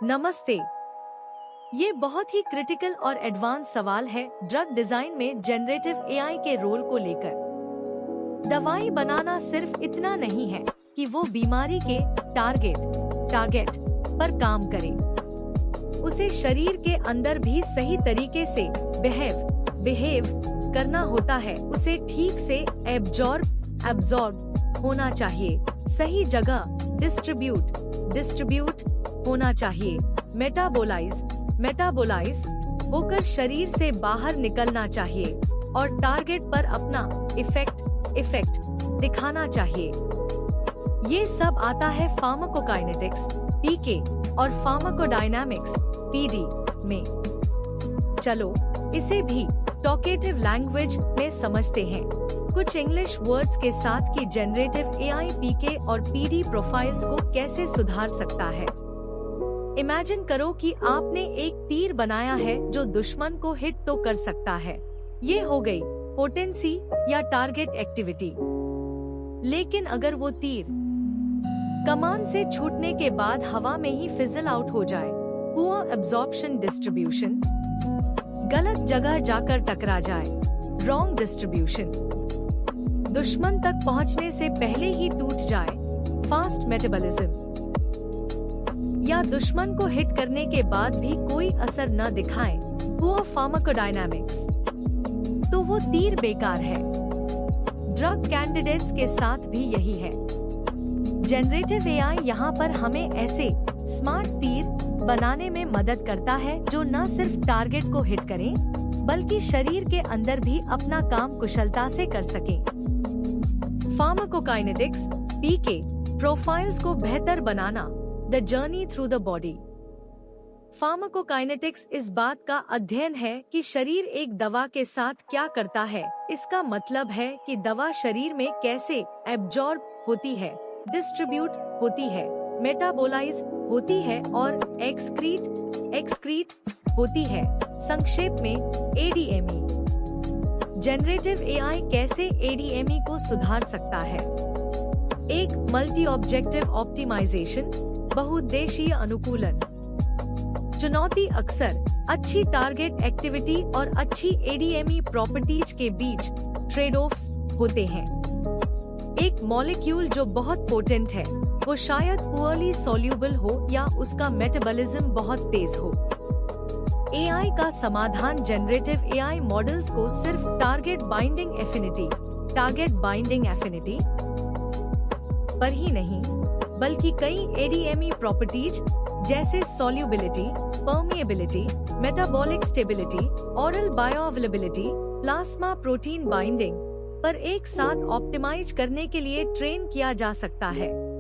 नमस्ते। ये बहुत ही क्रिटिकल और एडवांस सवाल है ड्रग डिजाइन में जनरेटिव एआई के रोल को लेकर। दवाई बनाना सिर्फ इतना नहीं है कि वो बीमारी के टारगेट पर काम करे। उसे शरीर के अंदर भी सही तरीके से बिहेव करना होता है। उसे ठीक से एब्जॉर्ब होना चाहिए, सही जगह डिस्ट्रीब्यूट होना चाहिए, मेटाबोलाइज होकर शरीर से बाहर निकलना चाहिए और टारगेट पर अपना इफेक्ट दिखाना चाहिए। ये सब आता है फार्माकोकाइनेटिक्स पीके और फार्माकोडायनामिक्स पीडी में। चलो इसे भी टॉकेटिव लैंग्वेज में समझते हैं, कुछ इंग्लिश वर्ड्स के साथ कि जनरेटिव एआई पीके और पीडी प्रोफाइल्स को कैसे सुधार सकता है। इमेजिन करो कि आपने एक तीर बनाया है जो दुश्मन को हिट तो कर सकता है, ये हो गई पोटेंसी या टारगेट एक्टिविटी। लेकिन अगर वो तीर कमान से छूटने के बाद हवा में ही फिजल आउट हो जाए, पुअर एब्जॉर्प्शन डिस्ट्रीब्यूशन, गलत जगह जाकर टकरा जाए, रॉन्ग डिस्ट्रीब्यूशन, दुश्मन तक पहुंचने से पहले ही टूट जाए, फास्ट मेटाबॉलिज्म, या दुश्मन को हिट करने के बाद भी कोई असर न दिखाए, पुअर फार्माकोडायनामिक्स, तो वो तीर बेकार है। ड्रग कैंडिडेट्स के साथ भी यही है। जनरेटिव एआई यहाँ पर हमें ऐसे स्मार्ट तीर बनाने में मदद करता है जो न सिर्फ टारगेट को हिट करें, बल्कि शरीर के अंदर भी अपना काम कुशलता से कर सके। फार्माकोकाइनेटिक्स पीके प्रोफाइल्स को बेहतर बनाना, the journey through the body. Pharmacokinetics इस बात का अध्ययन है कि शरीर एक दवा के साथ क्या करता है। इसका मतलब है कि दवा शरीर में कैसे एब्जॉर्ब होती है, डिस्ट्रीब्यूट होती है, मेटाबोलाइज होती है और एक्सक्रीट होती है। संक्षेप में एडीएमई। जनरेटिव एआई कैसे एडीएमई को सुधार सकता है? एक मल्टी ऑब्जेक्टिव ऑप्टिमाइजेशन, बहुउद्देशीय अनुकूलन। चुनौती अक्सर अच्छी टारगेट एक्टिविटी और अच्छी एडीएमई प्रॉपर्टीज के बीच ट्रेड ऑफ्स होते हैं। एक मॉलिक्यूल जो बहुत पोटेंट है, वो शायद पुअरली सॉल्यूबल हो या उसका मेटाबॉलिज्म बहुत तेज हो। एआई का समाधान जनरेटिव एआई मॉडल्स को सिर्फ टारगेट बाइंडिंग एफिनिटी पर ही नहीं, बल्कि कई एडीएमई प्रॉपर्टीज जैसे solubility, permeability, metabolic stability, oral bioavailability, plasma protein binding पर एक साथ ऑप्टिमाइज करने के लिए ट्रेन किया जा सकता है।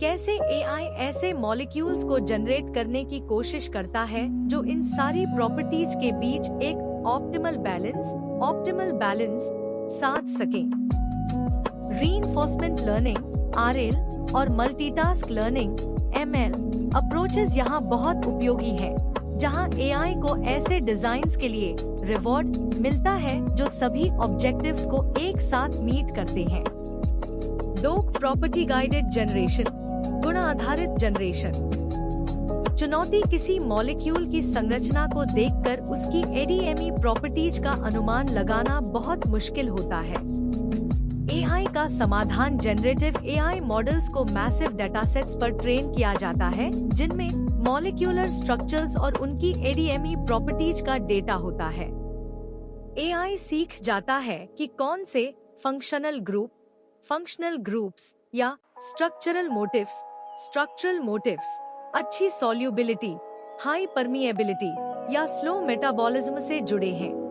कैसे एआई ऐसे मॉलिक्यूल्स को जनरेट करने की कोशिश करता है जो इन सारी प्रॉपर्टीज के बीच एक ऑप्टिमल बैलेंस साध सके। रीइंफोर्समेंट लर्निंग आरएल और मल्टीटास्क लर्निंग एमएल अप्रोचेस यहाँ बहुत उपयोगी है, जहाँ एआई को ऐसे डिजाइन्स के लिए रिवॉर्ड मिलता है जो सभी ऑब्जेक्टिव्स को एक साथ मीट करते हैं। डोक प्रॉपर्टी गाइडेड जनरेशन, गुण आधारित जनरेशन। चुनौती किसी मॉलिक्यूल की संरचना को देखकर उसकी एडीएमई प्रॉपर्टीज का अनुमान लगाना बहुत मुश्किल होता है। एआई का समाधान जनरेटिव एआई मॉडल्स को मैसिव डेटासेट्स पर ट्रेन किया जाता है, जिनमें मॉलिक्यूलर स्ट्रक्चर्स और उनकी एडीएमई प्रॉपर्टीज का डेटा होता है। एआई सीख जाता है कि कौन से फंक्शनल ग्रुप्स या स्ट्रक्चरल मोटिव्स अच्छी सॉल्युबिलिटी, हाई परमिएबिलिटी या स्लो मेटाबॉलिज्म से जुड़े हैं।